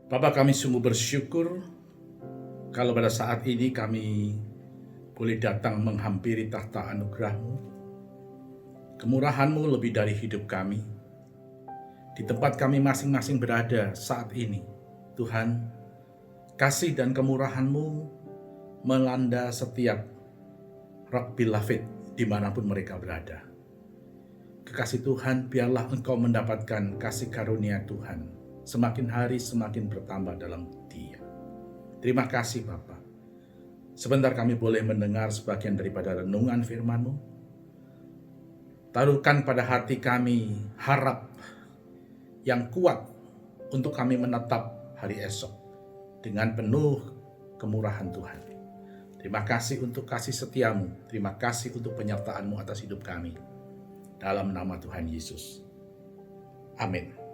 Bapa, kami sungguh bersyukur kalau pada saat ini kami boleh datang menghampiri tahta anugerah-Mu. Kemurahan-Mu lebih dari hidup kami. Di tempat kami masing-masing berada saat ini, Tuhan, kasih dan kemurahan-Mu melanda setiap rock beloved dimanapun mereka berada. Kekasih Tuhan, biarlah Engkau mendapatkan kasih karunia Tuhan semakin hari semakin bertambah dalam Dia. Terima kasih Bapa. Sebentar kami boleh mendengar sebagian daripada renungan firman-Mu. Taruhkan pada hati kami harap yang kuat untuk kami menetap hari esok dengan penuh kemurahan Tuhan. Terima kasih untuk kasih setia-Mu. Terima kasih untuk penyertaan-Mu atas hidup kami. Dalam nama Tuhan Yesus. Amin.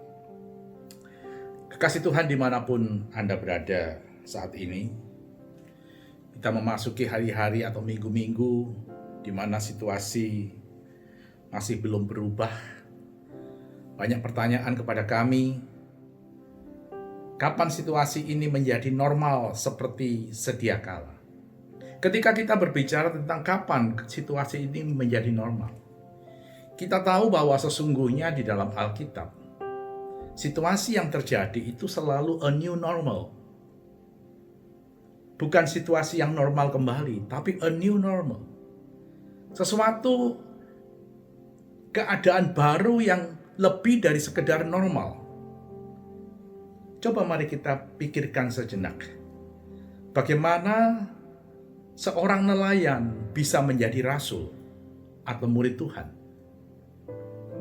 Kekasih Tuhan dimanapun Anda berada saat ini, kita memasuki hari-hari atau minggu-minggu di mana situasi masih belum berubah. Banyak pertanyaan kepada kami, kapan situasi ini menjadi normal seperti sedia kala? Ketika kita berbicara tentang kapan situasi ini menjadi normal, kita tahu bahwa sesungguhnya di dalam Alkitab, situasi yang terjadi itu selalu a new normal. Bukan situasi yang normal kembali, tapi a new normal. Sesuatu keadaan baru yang lebih dari sekedar normal. Coba mari kita pikirkan sejenak. Bagaimana seorang nelayan bisa menjadi rasul atau murid Tuhan?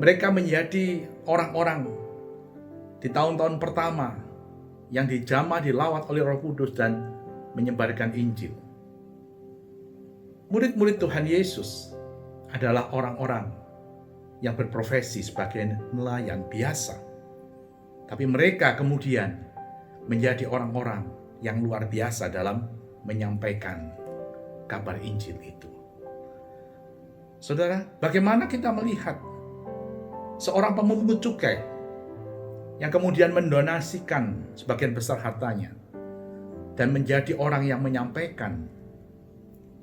Mereka menjadi orang-orang di tahun-tahun pertama yang dijamah dilawat oleh Roh Kudus dan menyebarkan Injil. Murid-murid Tuhan Yesus adalah orang-orang yang berprofesi sebagai nelayan biasa. Tapi mereka kemudian menjadi orang-orang yang luar biasa dalam menyampaikan kabar Injil itu. Saudara, bagaimana kita melihat seorang pemungut cukai yang kemudian mendonasikan sebagian besar hartanya dan menjadi orang yang menyampaikan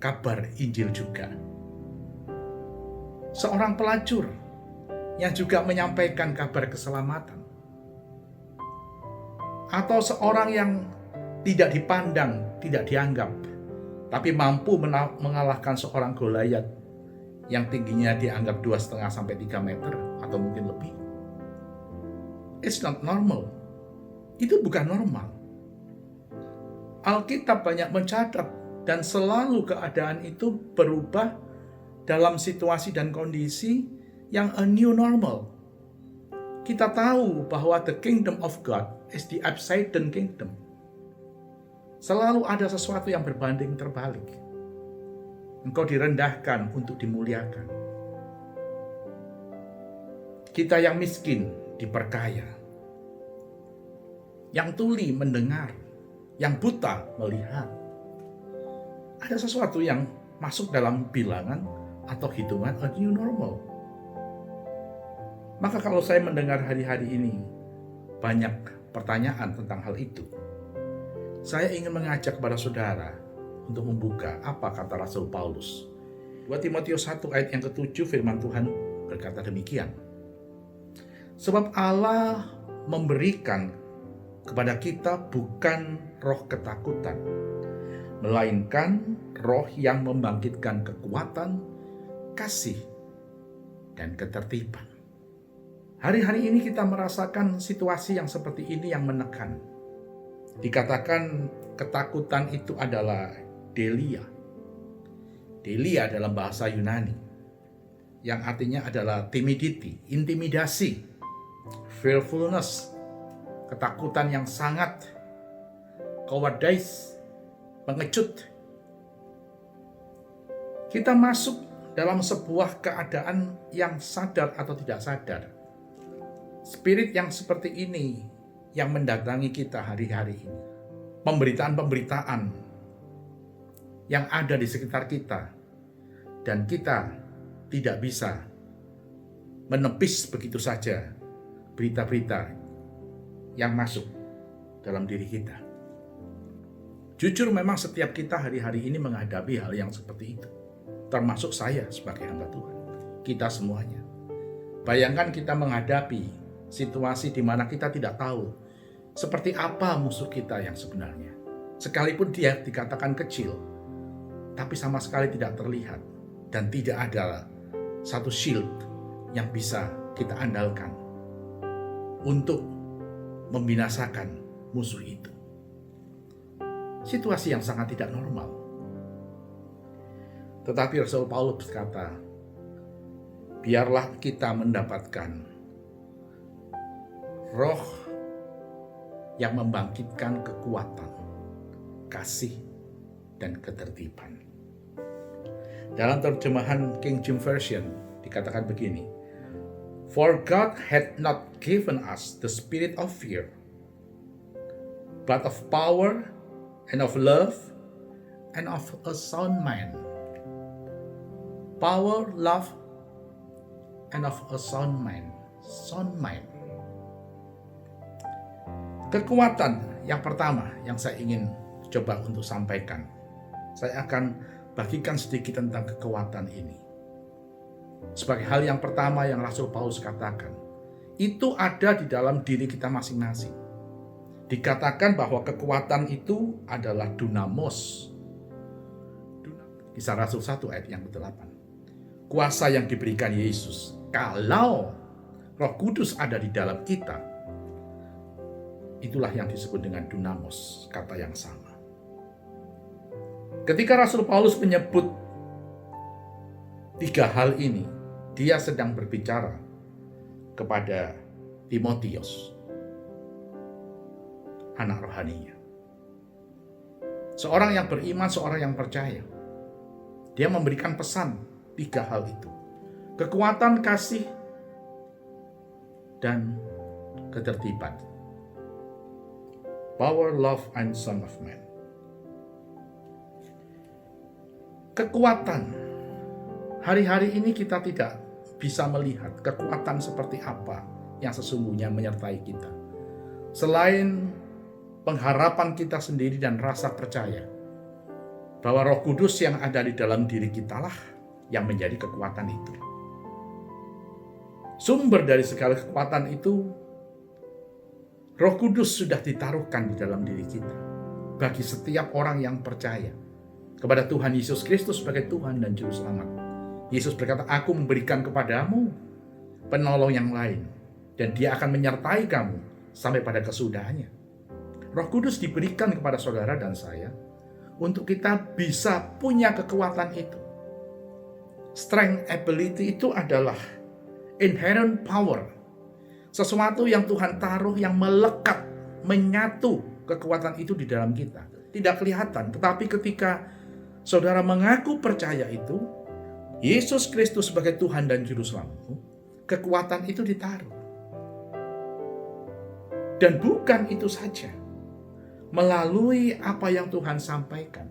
kabar Injil juga. Seorang pelacur yang juga menyampaikan kabar keselamatan. Atau seorang yang tidak dipandang, tidak dianggap, tapi mampu mengalahkan seorang Goliat yang tingginya dianggap 2,5 sampai 3 meter atau mungkin lebih. It's not normal. Itu bukan normal. Alkitab banyak mencatat dan selalu keadaan itu berubah dalam situasi dan kondisi yang a new normal. Kita tahu bahwa the kingdom of God is the upside down kingdom. Selalu ada sesuatu yang berbanding terbalik. Engkau direndahkan untuk dimuliakan. Kita yang miskin diperkaya. Yang tuli mendengar, yang buta melihat. Ada sesuatu yang masuk dalam bilangan atau hitungan a new normal. Maka kalau saya mendengar hari-hari ini banyak pertanyaan tentang hal itu, saya ingin mengajak kepada saudara untuk membuka apa kata Rasul Paulus. 2 Timotius 1 ayat yang ke-7 firman Tuhan berkata demikian. Sebab Allah memberikan kepada kita bukan roh ketakutan, melainkan roh yang membangkitkan kekuatan, kasih, dan ketertiban. Hari-hari ini kita merasakan situasi yang seperti ini yang menekan. Dikatakan ketakutan itu adalah delia. Delia dalam bahasa Yunani, yang artinya adalah timidity, intimidasi, fearfulness, ketakutan yang sangat cowardice, pengecut. Kita masuk dalam sebuah keadaan yang sadar atau tidak sadar. Spirit yang seperti ini yang mendatangi kita hari-hari ini. Pemberitaan-pemberitaan yang ada di sekitar kita. Dan kita tidak bisa menepis begitu saja berita-berita yang masuk dalam diri kita. Jujur memang setiap kita hari-hari ini menghadapi hal yang seperti itu. Termasuk saya sebagai hamba Tuhan. Kita semuanya. Bayangkan kita menghadapi situasi di mana kita tidak tahu seperti apa musuh kita yang sebenarnya. Sekalipun dia dikatakan kecil, tapi sama sekali tidak terlihat. Dan tidak ada satu shield yang bisa kita andalkan untuk membinasakan musuh itu. Situasi yang sangat tidak normal. Tetapi Rasul Paulus berkata, biarlah kita mendapatkan roh yang membangkitkan kekuatan, kasih, dan ketertiban. Dalam terjemahan King James Version dikatakan begini, For God had not given us the spirit of fear, but of power and of love and of a sound mind. Power, love, and of a sound mind. Sound mind. Kekuatan yang pertama yang saya ingin coba untuk sampaikan. Saya akan bagikan sedikit tentang kekuatan ini. Sebagai hal yang pertama yang Rasul Paulus katakan, itu ada di dalam diri kita masing-masing. Dikatakan bahwa kekuatan itu adalah dunamos. Kisah Rasul 1 ayat yang ke-8. Kuasa yang diberikan Yesus. Kalau Roh Kudus ada di dalam kita, itulah yang disebut dengan dunamos, kata yang sama. Ketika Rasul Paulus menyebut tiga hal ini, dia sedang berbicara kepada Timotius, anak rohaninya. Seorang yang beriman, seorang yang percaya. Dia memberikan pesan tiga hal itu. Kekuatan, kasih, dan ketertiban. Power, love, and Son of Man. Kekuatan. Hari-hari ini kita tidak bisa melihat kekuatan seperti apa yang sesungguhnya menyertai kita. Selain pengharapan kita sendiri dan rasa percaya bahwa Roh Kudus yang ada di dalam diri kita lah yang menjadi kekuatan itu. Sumber dari segala kekuatan itu, Roh Kudus sudah ditaruhkan di dalam diri kita bagi setiap orang yang percaya kepada Tuhan Yesus Kristus sebagai Tuhan dan Juru Selamat. Yesus berkata, aku memberikan kepadamu penolong yang lain, dan dia akan menyertai kamu sampai pada kesudahannya. Roh Kudus diberikan kepada saudara dan saya untuk kita bisa punya kekuatan itu. Strength, ability itu adalah inherent power. Sesuatu yang Tuhan taruh yang melekat, menyatu kekuatan itu di dalam kita. Tidak kelihatan, tetapi ketika saudara mengaku percaya itu, Yesus Kristus sebagai Tuhan dan Juru Selamatmu, kekuatan itu ditaruh. Dan bukan itu saja. Melalui apa yang Tuhan sampaikan,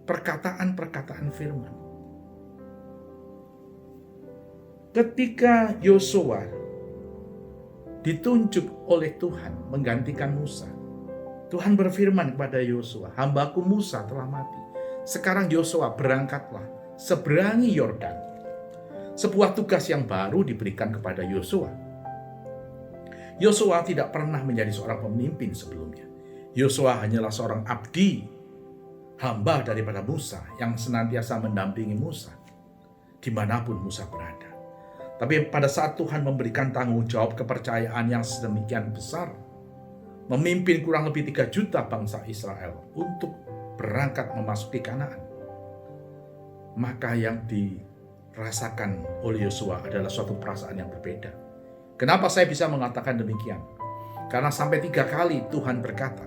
perkataan-perkataan firman. Ketika Yosua ditunjuk oleh Tuhan menggantikan Musa, Tuhan berfirman kepada Yosua, hambaku Musa telah mati. Sekarang Yosua berangkatlah, seberangi Yordan. Sebuah tugas yang baru diberikan kepada Yosua. Yosua tidak pernah menjadi seorang pemimpin sebelumnya. Yosua hanyalah seorang abdi, hamba daripada Musa yang senantiasa mendampingi Musa dimanapun Musa berada. Tapi pada saat Tuhan memberikan tanggung jawab kepercayaan yang sedemikian besar, memimpin kurang lebih 3 juta bangsa Israel untuk berangkat memasuki Kanaan, maka yang dirasakan oleh Yosua adalah suatu perasaan yang berbeda. Kenapa saya bisa mengatakan demikian? Karena sampai 3 kali Tuhan berkata,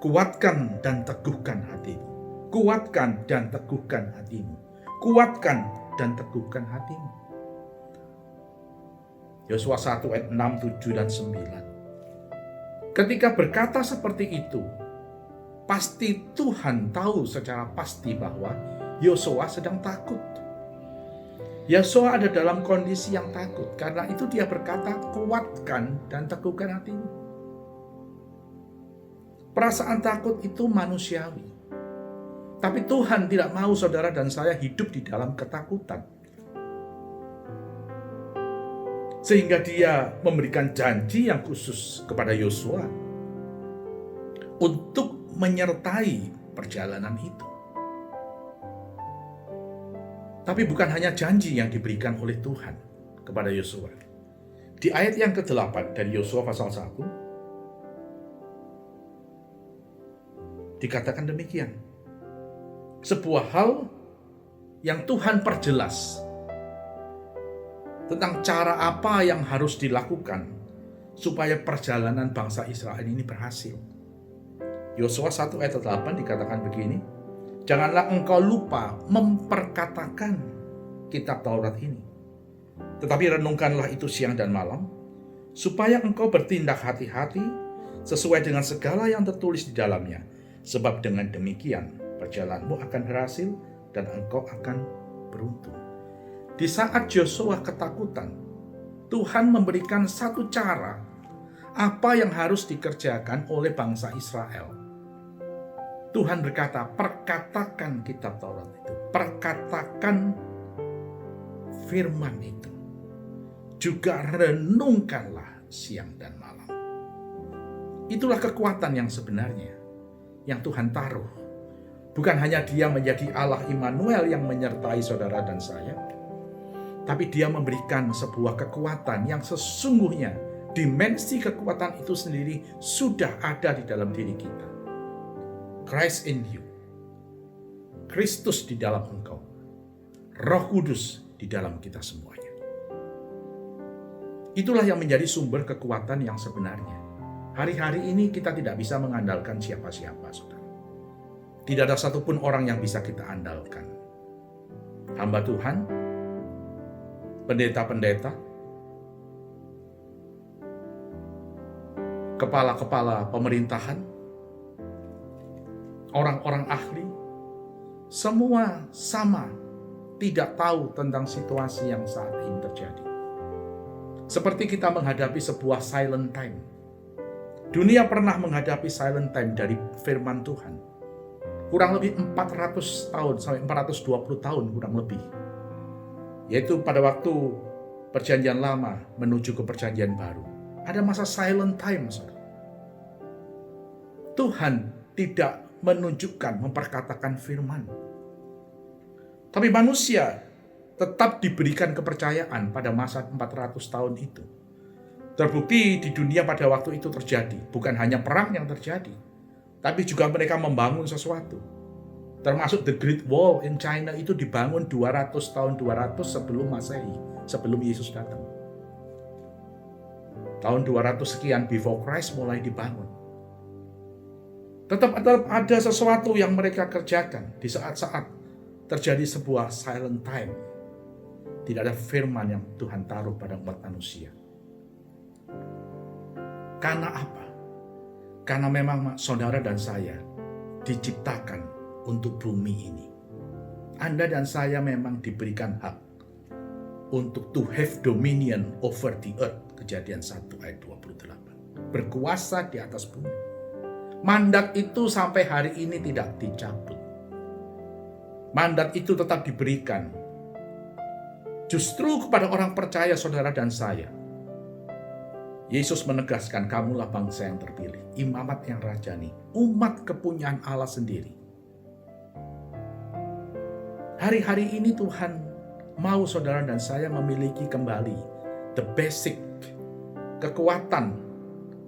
kuatkan dan teguhkan hatimu. Kuatkan dan teguhkan hatimu. Kuatkan dan teguhkan hatimu. Yosua 1 ayat 6, 7, dan 9. Ketika berkata seperti itu, pasti Tuhan tahu secara pasti bahwa Yosua sedang takut. Yosua ada dalam kondisi yang takut. Karena itu dia berkata, kuatkan dan teguhkan hatimu. Perasaan takut itu manusiawi. Tapi Tuhan tidak mau saudara dan saya hidup di dalam ketakutan. Sehingga dia memberikan janji yang khusus kepada Yosua untuk menyertai perjalanan itu. Tapi bukan hanya janji yang diberikan oleh Tuhan kepada Yosua. Di ayat yang ke-8 dari Yosua pasal 1, dikatakan demikian. Sebuah hal yang Tuhan perjelas tentang cara apa yang harus dilakukan supaya perjalanan bangsa Israel ini berhasil. Yosua 1 ayat 8 dikatakan begini, janganlah engkau lupa memperkatakan kitab Taurat ini, tetapi renungkanlah itu siang dan malam, supaya engkau bertindak hati-hati sesuai dengan segala yang tertulis di dalamnya, sebab dengan demikian perjalananmu akan berhasil dan engkau akan beruntung. Di saat Yosua ketakutan, Tuhan memberikan satu cara apa yang harus dikerjakan oleh bangsa Israel. Tuhan berkata, perkatakan kitab Taurat itu, perkatakan firman itu, juga renungkanlah siang dan malam. Itulah kekuatan yang sebenarnya yang Tuhan taruh. Bukan hanya dia menjadi Allah Immanuel yang menyertai saudara dan saya, tapi dia memberikan sebuah kekuatan yang sesungguhnya dimensi kekuatan itu sendiri sudah ada di dalam diri kita. Christ in you, Kristus di dalam engkau, Roh Kudus di dalam kita semuanya. Itulah yang menjadi sumber kekuatan yang sebenarnya. Hari-hari ini kita tidak bisa mengandalkan siapa-siapa, saudara. Tidak ada satupun orang yang bisa kita andalkan. Hamba Tuhan, pendeta-pendeta, kepala-kepala pemerintahan, orang-orang ahli, semua sama tidak tahu tentang situasi yang saat ini terjadi. Seperti kita menghadapi sebuah silent time. Dunia pernah menghadapi silent time dari firman Tuhan. Kurang lebih 400 tahun sampai 420 tahun kurang lebih. Yaitu pada waktu perjanjian lama menuju ke perjanjian baru. Ada masa silent time, saudara. Tuhan tidak menunjukkan, memperkatakan firman. Tapi manusia tetap diberikan kepercayaan pada masa 400 tahun itu. Terbukti di dunia pada waktu itu terjadi. Bukan hanya perang yang terjadi, tapi juga mereka membangun sesuatu. Termasuk The Great Wall in China itu dibangun 200 tahun 200 sebelum Masehi, sebelum Yesus datang. Tahun 200 sekian before Christ mulai dibangun. Tetap ada sesuatu yang mereka kerjakan di saat-saat terjadi sebuah silent time. Tidak ada firman yang Tuhan taruh pada umat manusia. Karena apa? Karena memang saudara dan saya diciptakan untuk bumi ini. Anda dan saya memang diberikan hak untuk to have dominion over the earth. Kejadian 1 ayat 28. Berkuasa di atas bumi. Mandat itu sampai hari ini tidak dicabut. Mandat itu tetap diberikan. Justru kepada orang percaya saudara dan saya. Yesus menegaskan, kamulah bangsa yang terpilih, imamat yang rajani, umat kepunyaan Allah sendiri. Hari-hari ini Tuhan mau saudara dan saya memiliki kembali the basic, kekuatan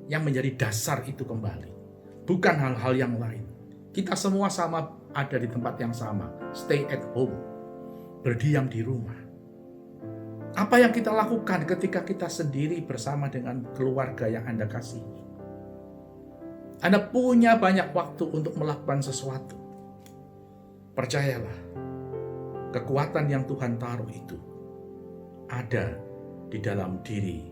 yang menjadi dasar itu kembali. Bukan hal-hal yang lain. Kita semua sama ada di tempat yang sama. Stay at home. Berdiam di rumah. Apa yang kita lakukan ketika kita sendiri bersama dengan keluarga yang Anda kasihi? Anda punya banyak waktu untuk melakukan sesuatu. Percayalah, kekuatan yang Tuhan taruh itu ada di dalam diri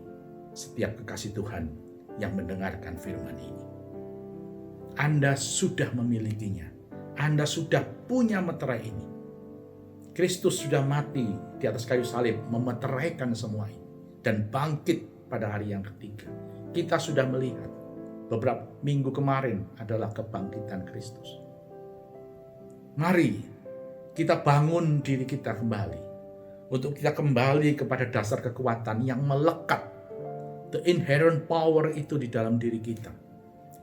setiap kekasih Tuhan yang mendengarkan firman ini. Anda sudah memilikinya. Anda sudah punya meterai ini. Kristus sudah mati di atas kayu salib, memeteraikan semua ini, dan bangkit pada hari yang ketiga. Kita sudah melihat beberapa minggu kemarin adalah kebangkitan Kristus. Mari kita bangun diri kita kembali, untuk kita kembali kepada dasar kekuatan yang melekat, the inherent power itu di dalam diri kita.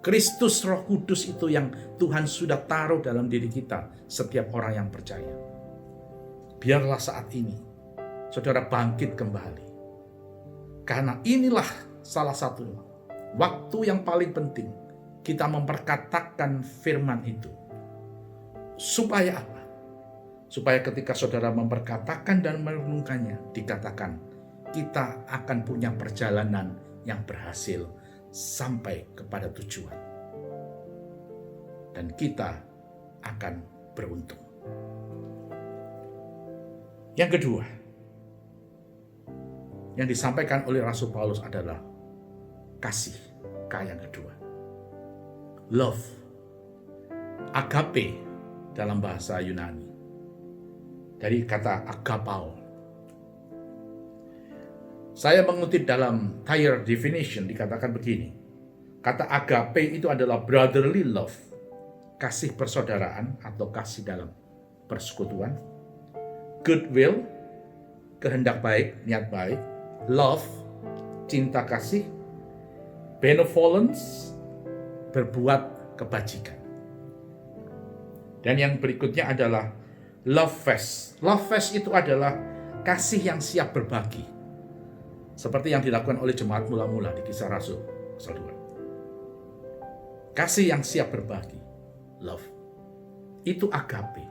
Kristus Roh Kudus itu yang Tuhan sudah taruh dalam diri kita, setiap orang yang percaya. Biarlah saat ini saudara bangkit kembali, karena inilah salah satu waktu yang paling penting kita memperkatakan firman itu. Supaya apa? Supaya ketika saudara memperkatakan dan merenungkannya, dikatakan kita akan punya perjalanan yang berhasil sampai kepada tujuan. Dan kita akan beruntung. Yang kedua, yang disampaikan oleh Rasul Paulus adalah kasih. K yang kedua. Love. Agape dalam bahasa Yunani. Dari kata agapao. Saya mengutip dalam Thayer Definition, dikatakan begini. Kata agape itu adalah brotherly love. Kasih persaudaraan atau kasih dalam persekutuan. Goodwill, kehendak baik, niat baik. Love, cinta kasih. Benevolence, berbuat kebajikan. Dan yang berikutnya adalah love fest. Love fest itu adalah kasih yang siap berbagi. Seperti yang dilakukan oleh jemaat mula-mula di Kisah Rasul pasal 2. Kasih yang siap berbagi. Love. Itu agape.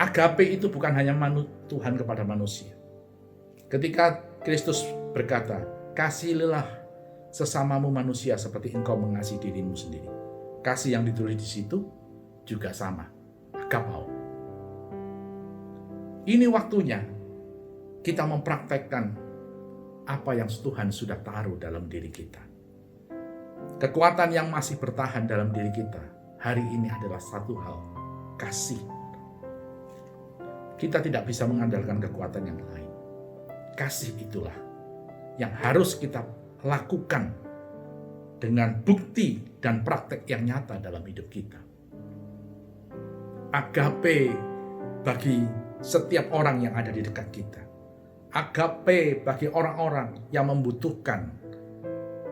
Agape itu bukan hanya Tuhan kepada manusia. Ketika Kristus berkata, kasihilah sesamamu manusia seperti engkau mengasihi dirimu sendiri. Kasih yang ditulis di situ juga sama. Agapao. Ini waktunya kita mempraktekkan apa yang Tuhan sudah taruh dalam diri kita. Kekuatan yang masih bertahan dalam diri kita hari ini adalah satu hal, kasih. Kita tidak bisa mengandalkan kekuatan yang lain. Kasih itulah yang harus kita lakukan dengan bukti dan praktek yang nyata dalam hidup kita. Agape bagi setiap orang yang ada di dekat kita. Agape bagi orang-orang yang membutuhkan,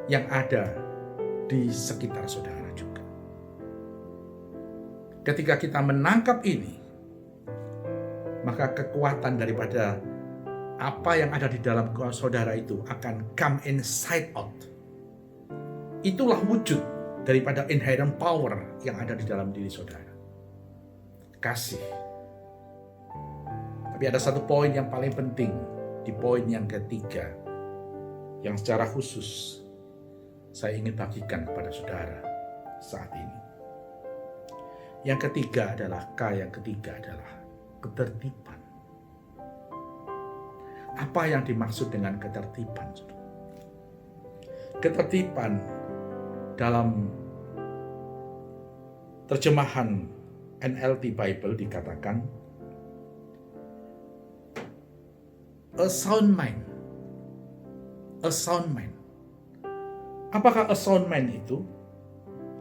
yang ada di sekitar saudara juga. Ketika kita menangkap ini, maka kekuatan daripada apa yang ada di dalam saudara itu akan come inside out. Itulah wujud daripada inherent power yang ada di dalam diri saudara. Kasih. Tapi ada satu poin yang paling penting, di poin yang ketiga, yang secara khusus saya ingin bagikan kepada saudara saat ini. Yang ketiga adalah yang ketiga adalah ketertiban. Apa yang dimaksud dengan ketertiban? Ketertiban dalam terjemahan NLT Bible dikatakan a sound mind. A sound mind. Apakah a sound mind itu?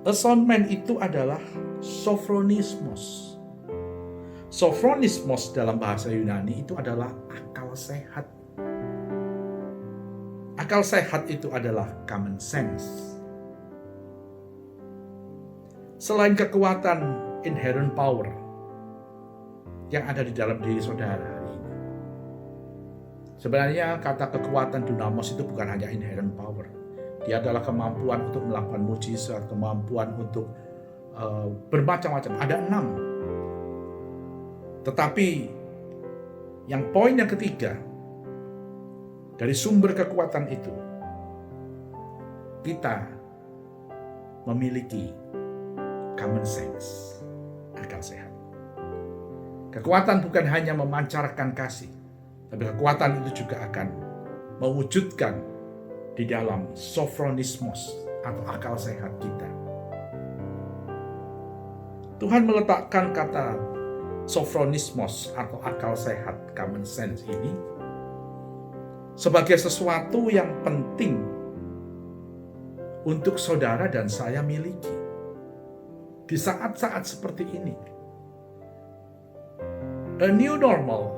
A sound mind itu adalah sophronismos. Sophronismos dalam bahasa Yunani itu adalah akal sehat. Akal sehat itu adalah common sense. Selain kekuatan inherent power yang ada di dalam diri saudara hari ini. Sebenarnya kata kekuatan dunamos itu bukan hanya inherent power. Dia adalah kemampuan untuk melakukan mujizat, kemampuan untuk bermacam-macam. Ada 6. Tetapi yang poin yang ketiga, dari sumber kekuatan itu, kita memiliki common sense, akal sehat. Kekuatan bukan hanya memancarkan kasih, tapi kekuatan itu juga akan mewujudkan di dalam sophronismos atau akal sehat kita. Tuhan meletakkan kata sophronismos atau akal sehat, common sense ini sebagai sesuatu yang penting untuk saudara dan saya miliki. Di saat-saat seperti ini, a new normal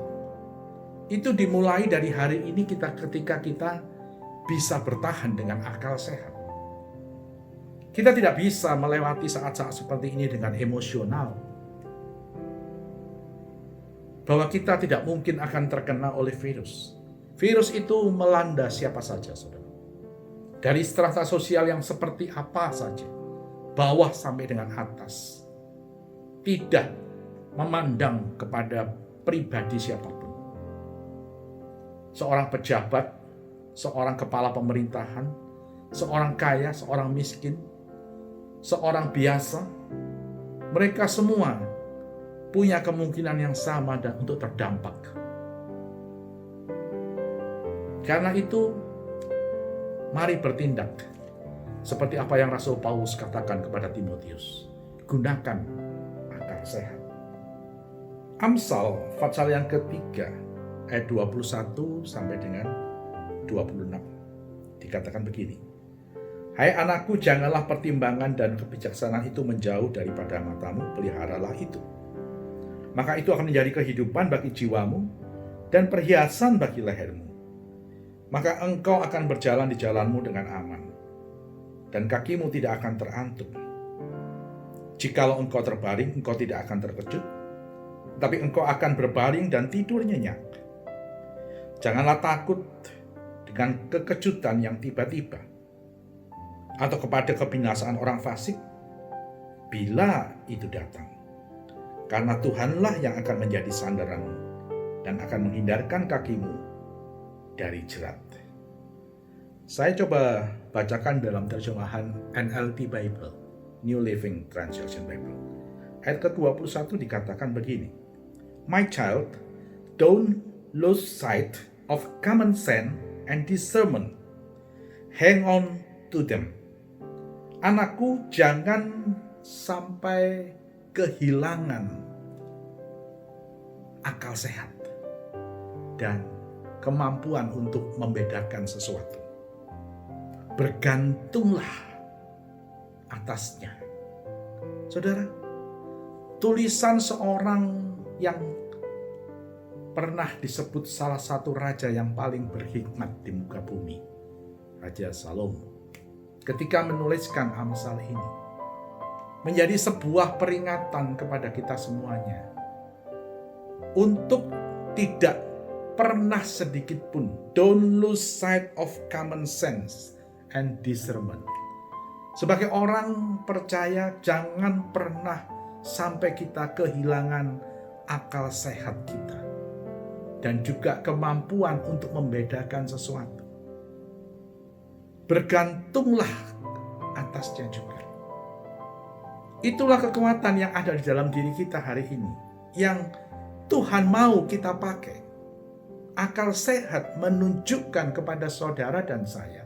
itu dimulai dari hari ini ketika kita bisa bertahan dengan akal sehat. Kita tidak bisa melewati saat-saat seperti ini dengan emosional. Bahwa kita tidak mungkin akan terkena oleh virus. Virus itu melanda siapa saja, saudara. Dari strata sosial yang seperti apa saja. Bawah sampai dengan atas. Tidak memandang kepada pribadi siapapun. Seorang pejabat, seorang kepala pemerintahan, seorang kaya, seorang miskin, seorang biasa, mereka semua punya kemungkinan yang sama dan untuk terdampak. Karena itu, mari bertindak seperti apa yang Rasul Paulus katakan kepada Timotius. Gunakan akal sehat. Amsal pasal yang ketiga, ayat 21 sampai dengan 26. Dikatakan begini. Hai anakku, janganlah pertimbangan dan kebijaksanaan itu menjauh daripada matamu, peliharalah itu. Maka itu akan menjadi kehidupan bagi jiwamu dan perhiasan bagi lehermu. Maka engkau akan berjalan di jalanmu dengan aman, dan kakimu tidak akan terantuk. Jikalau engkau terbaring, engkau tidak akan terkejut, tapi engkau akan berbaring dan tidur nyenyak. Janganlah takut dengan kekejutan yang tiba-tiba, atau kepada kebinasaan orang fasik, bila itu datang. Karena Tuhanlah yang akan menjadi sandaranmu dan akan menghindarkan kakimu dari jerat. Saya coba bacakan dalam terjemahan NLT Bible, New Living Translation Bible. Ayat ke-21 dikatakan begini. My child, don't lose sight of common sense and discernment. Hang on to them. Anakku, jangan sampai kehilangan akal sehat dan kemampuan untuk membedakan sesuatu. Bergantunglah atasnya. Saudara, tulisan seorang yang pernah disebut salah satu raja yang paling berhikmat di muka bumi, Raja Salomo, ketika menuliskan Amsal ini, menjadi sebuah peringatan kepada kita semuanya untuk tidak pernah sedikit pun, don't lose sight of common sense and discernment. Sebagai orang percaya, jangan pernah sampai kita kehilangan akal sehat kita dan juga kemampuan untuk membedakan sesuatu. Bergantunglah atasnya juga. Itulah kekuatan yang ada di dalam diri kita hari ini, yang Tuhan mau kita pakai. Akal sehat menunjukkan kepada saudara dan saya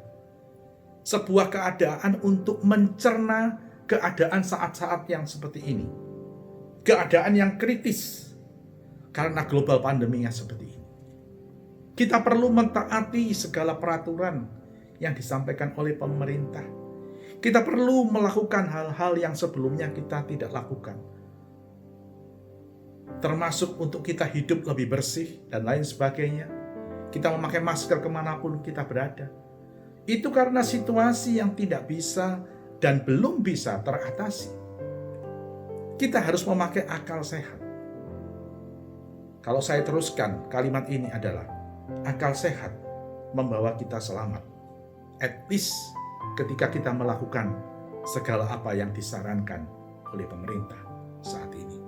sebuah keadaan untuk mencerna keadaan saat-saat yang seperti ini. Keadaan yang kritis karena global pandeminya seperti ini. Kita perlu mentaati segala peraturan yang disampaikan oleh pemerintah. Kita perlu melakukan hal-hal yang sebelumnya kita tidak lakukan. Termasuk untuk kita hidup lebih bersih dan lain sebagainya. Kita memakai masker kemanapun kita berada. Itu karena situasi yang tidak bisa dan belum bisa teratasi. Kita harus memakai akal sehat. Kalau saya teruskan, kalimat ini adalah akal sehat membawa kita selamat. At least ketika kita melakukan segala apa yang disarankan oleh pemerintah saat ini.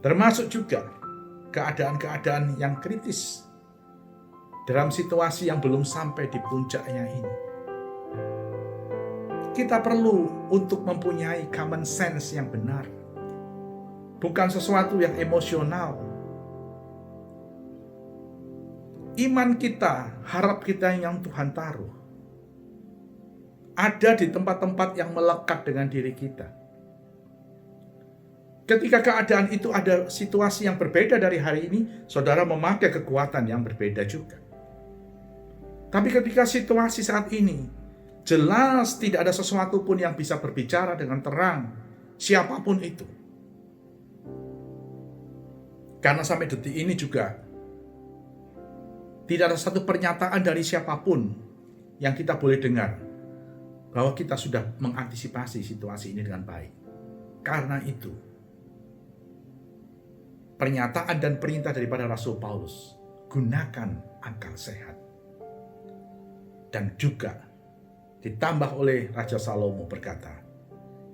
Termasuk juga keadaan-keadaan yang kritis dalam situasi yang belum sampai di puncaknya ini. Kita perlu untuk mempunyai common sense yang benar. Bukan sesuatu yang emosional. Iman kita, harap kita yang Tuhan taruh, ada di tempat-tempat yang melekat dengan diri kita. Ketika keadaan itu ada situasi yang berbeda dari hari ini, saudara memakai kekuatan yang berbeda juga. Tapi ketika situasi saat ini, Jelas tidak ada sesuatu pun yang bisa berbicara dengan terang, siapapun itu. Karena sampai detik ini juga tidak ada satu pernyataan dari siapapun yang kita boleh dengar bahwa kita sudah mengantisipasi situasi ini dengan baik. Karena itu, pernyataan dan perintah daripada Rasul Paulus, gunakan akal sehat. Dan juga ditambah oleh Raja Salomo berkata,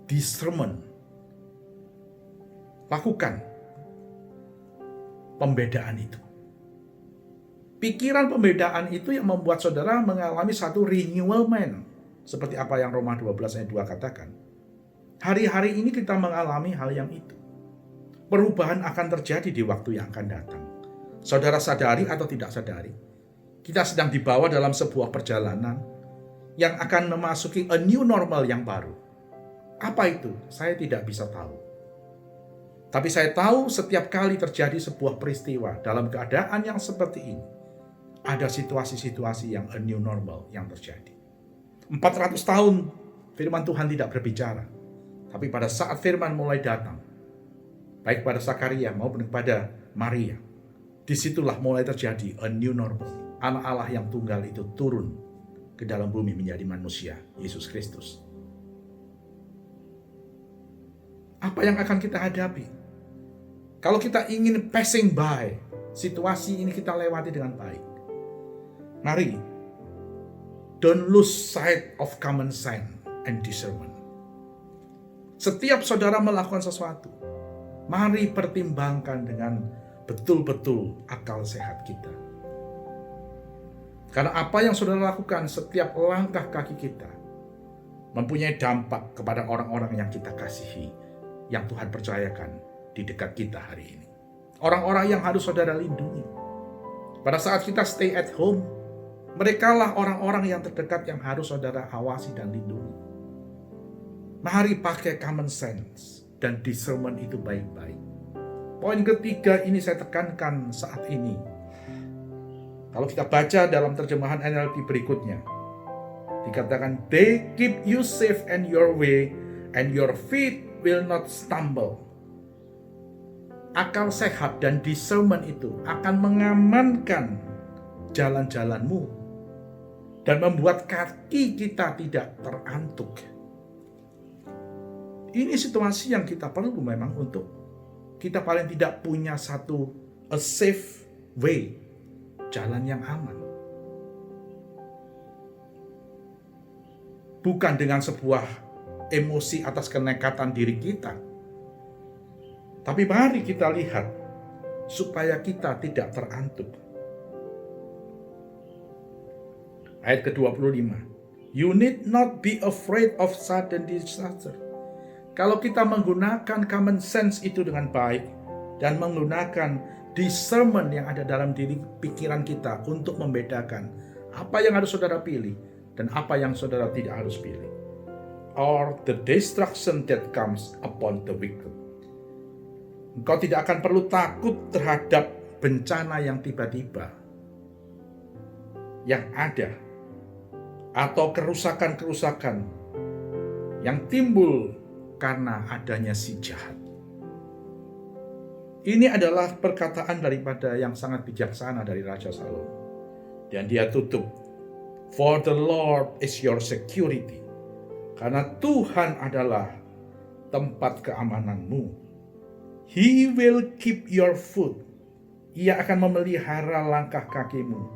discernment, lakukan pembedaan itu. Pikiran pembedaan itu yang membuat saudara mengalami satu renewal mind. Seperti apa yang Roma 12 ayat 2 katakan. Hari-hari ini kita mengalami hal yang itu. Perubahan akan terjadi di waktu yang akan datang. Saudara sadari atau tidak sadari, kita sedang dibawa dalam sebuah perjalanan yang akan memasuki a new normal yang baru. Apa itu? Saya tidak bisa tahu. Tapi saya tahu setiap kali terjadi sebuah peristiwa dalam keadaan yang seperti ini, ada situasi-situasi yang a new normal yang terjadi. 400 tahun firman Tuhan tidak berbicara. Tapi pada saat firman mulai datang, baik pada Zakaria maupun kepada Maria, disitulah mulai terjadi a new normal. Anak Allah yang tunggal itu turun ke dalam bumi menjadi manusia, Yesus Kristus. Apa yang akan kita hadapi? Kalau kita ingin passing by, situasi ini kita lewati dengan baik. Mari, don't lose sight of common sense and discernment. Setiap saudara melakukan sesuatu, mari pertimbangkan dengan betul-betul akal sehat kita. Karena apa yang saudara lakukan, setiap langkah kaki kita mempunyai dampak kepada orang-orang yang kita kasihi, yang Tuhan percayakan di dekat kita hari ini. Orang-orang yang harus saudara lindungi. Pada saat kita stay at home, merekalah orang-orang yang terdekat yang harus saudara awasi dan lindungi. Mari pakai common sense dan discernment itu baik-baik. Poin ketiga ini saya tekankan saat ini. Kalau kita baca dalam terjemahan NLT berikutnya, dikatakan, they keep you safe in your way and your feet will not stumble. Akal sehat dan discernment itu akan mengamankan jalan-jalanmu dan membuat kaki kita tidak terantuk. Ini situasi yang kita perlu memang untuk kita paling tidak punya satu a safe way, jalan yang aman. Bukan dengan sebuah emosi atas kenekatan diri kita. Tapi mari kita lihat supaya kita tidak terantuk. Ayat ke-25. You need not be afraid of sudden disaster. Kalau kita menggunakan common sense itu dengan baik dan menggunakan discernment yang ada dalam diri pikiran kita untuk membedakan apa yang harus saudara pilih dan apa yang saudara tidak harus pilih. Or the destruction that comes upon the wicked. Engkau tidak akan perlu takut terhadap bencana yang tiba-tiba yang ada atau kerusakan-kerusakan yang timbul karena adanya si jahat. Ini adalah perkataan daripada yang sangat bijaksana dari Raja Salomo. Dan dia tutup, for the Lord is your security. Karena Tuhan adalah tempat keamananmu. He will keep your foot. Ia akan memelihara langkah kakimu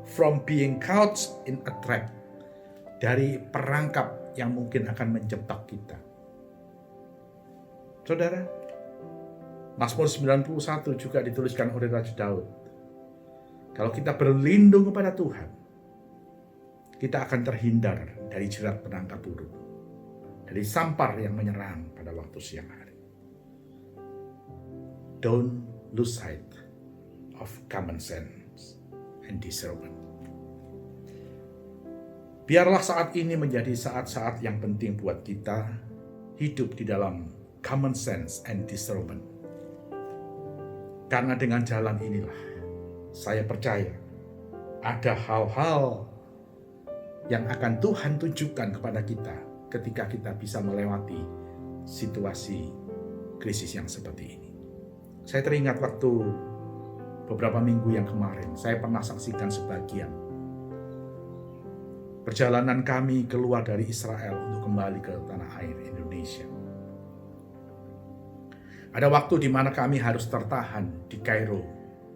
from being caught in a trap. Dari perangkap yang mungkin akan menjebak kita. Saudara, Mazmur 91 juga dituliskan oleh Raja Daud. Kalau kita berlindung kepada Tuhan, kita akan terhindar dari jerat penangkap burung, dari sampar yang menyerang pada waktu siang hari. Don't lose sight of common sense and discernment. Biarlah saat ini menjadi saat-saat yang penting buat kita hidup di dalam common sense and discernment. Karena dengan jalan inilah saya percaya ada hal-hal yang akan Tuhan tunjukkan kepada kita ketika kita bisa melewati situasi krisis yang seperti ini. Saya teringat waktu beberapa minggu yang kemarin, saya pernah saksikan sebagian perjalanan kami keluar dari Israel untuk kembali ke tanah air Indonesia. Ada waktu di mana kami harus tertahan di Kairo,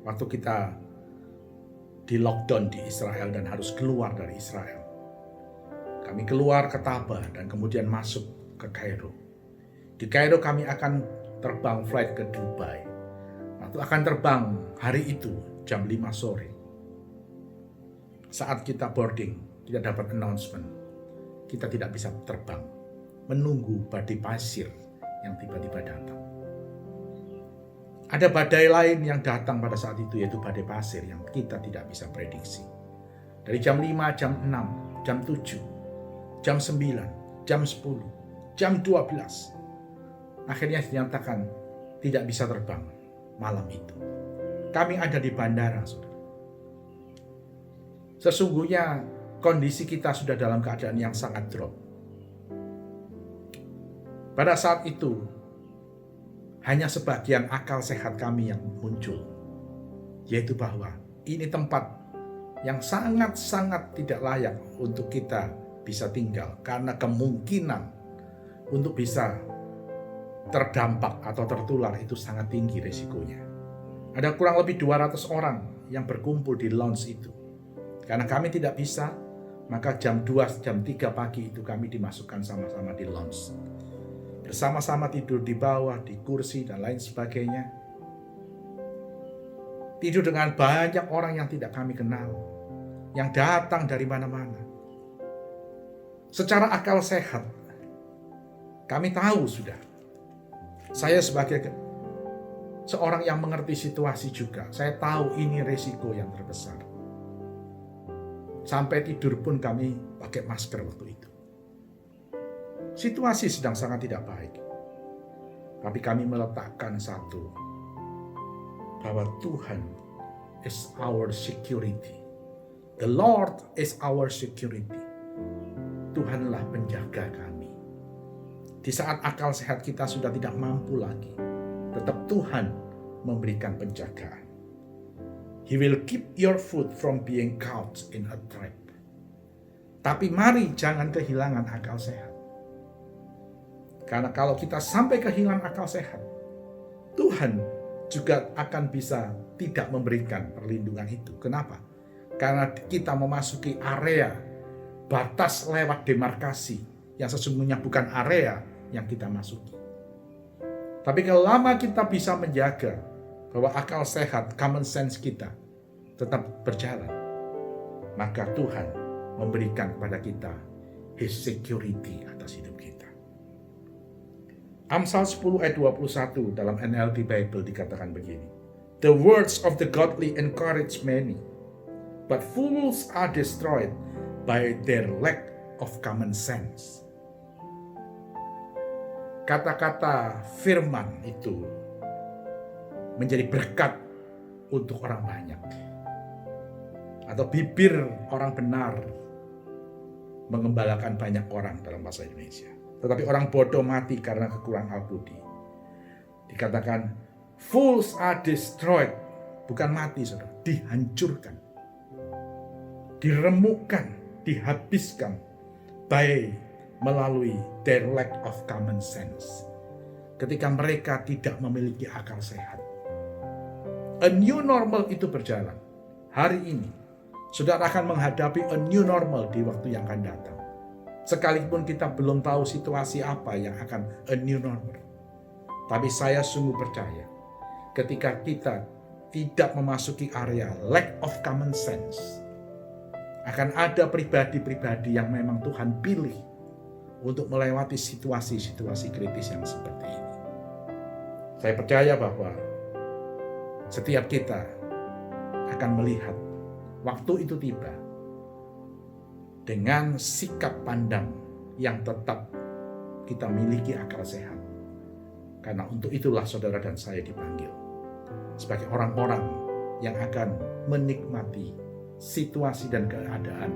waktu kita di lockdown di Israel dan harus keluar dari Israel. Kami keluar ke Taba dan kemudian masuk ke Kairo. Di Kairo kami akan terbang flight ke Dubai. Waktu akan terbang hari itu jam 5 sore. Saat kita boarding, kita dapat announcement. Kita tidak bisa terbang. Menunggu badai pasir yang tiba-tiba datang. Ada badai lain yang datang pada saat itu, yaitu badai pasir yang kita tidak bisa prediksi. Dari jam 5, jam 6, jam 7, jam 9, jam 10, jam 12. Akhirnya dinyatakan tidak bisa terbang malam itu. Kami ada di bandara, saudara. Sesungguhnya kondisi kita sudah dalam keadaan yang sangat drop. Pada saat itu, hanya sebagian akal sehat kami yang muncul, yaitu bahwa ini tempat yang sangat-sangat tidak layak untuk kita bisa tinggal, karena kemungkinan untuk bisa terdampak atau tertular itu sangat tinggi resikonya. Ada kurang lebih 200 orang yang berkumpul di lounge itu. Karena kami tidak bisa, maka jam 2, jam 3 pagi itu kami dimasukkan sama-sama di lounge. Bersama-sama tidur di bawah, di kursi, dan lain sebagainya. Tidur dengan banyak orang yang tidak kami kenal, yang datang dari mana-mana. Secara akal sehat, kami tahu sudah. Saya sebagai seorang yang mengerti situasi juga, saya tahu ini resiko yang terbesar. Sampai tidur pun kami pakai masker waktu itu. Situasi sedang sangat tidak baik. Tapi kami meletakkan satu, bahwa Tuhan is our security. The Lord is our security. Tuhanlah penjaga kami. Di saat akal sehat kita sudah tidak mampu lagi, tetap Tuhan memberikan penjagaan. He will keep your foot from being caught in a trap. Tapi mari jangan kehilangan akal sehat. Karena kalau kita sampai kehilangan akal sehat, Tuhan juga akan bisa tidak memberikan perlindungan itu. Kenapa? Karena kita memasuki area batas lewat demarkasi yang sesungguhnya bukan area yang kita masuki. Tapi kalau lama kita bisa menjaga bahwa akal sehat, common sense kita tetap berjalan, maka Tuhan memberikan kepada kita His security atas hidup kita. Amsal 10 ayat 21 dalam NLT Bible dikatakan begini. The words of the godly encourage many, but fools are destroyed by their lack of common sense. Kata-kata firman itu menjadi berkat untuk orang banyak. Atau bibir orang benar mengembalakan banyak orang dalam bahasa Indonesia. Tetapi orang bodoh mati karena kekurangan al-budi. Dikatakan fools are destroyed, bukan mati, saudara, dihancurkan, diremukkan, dihabiskan melalui their lack of common sense. Ketika mereka tidak memiliki akal sehat. A new normal itu berjalan. Hari ini, saudara akan menghadapi a new normal di waktu yang akan datang. Sekalipun kita belum tahu situasi apa yang akan a new normal. Tapi saya sungguh percaya, ketika kita tidak memasuki area lack of common sense, akan ada pribadi-pribadi yang memang Tuhan pilih untuk melewati situasi-situasi kritis yang seperti ini. Saya percaya bahwa setiap kita akan melihat waktu itu tiba dengan sikap pandang yang tetap kita miliki akal sehat. Karena untuk itulah saudara dan saya dipanggil sebagai orang-orang yang akan menikmati situasi dan keadaan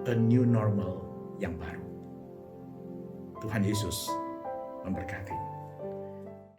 a new normal yang baru. Tuhan Yesus memberkati.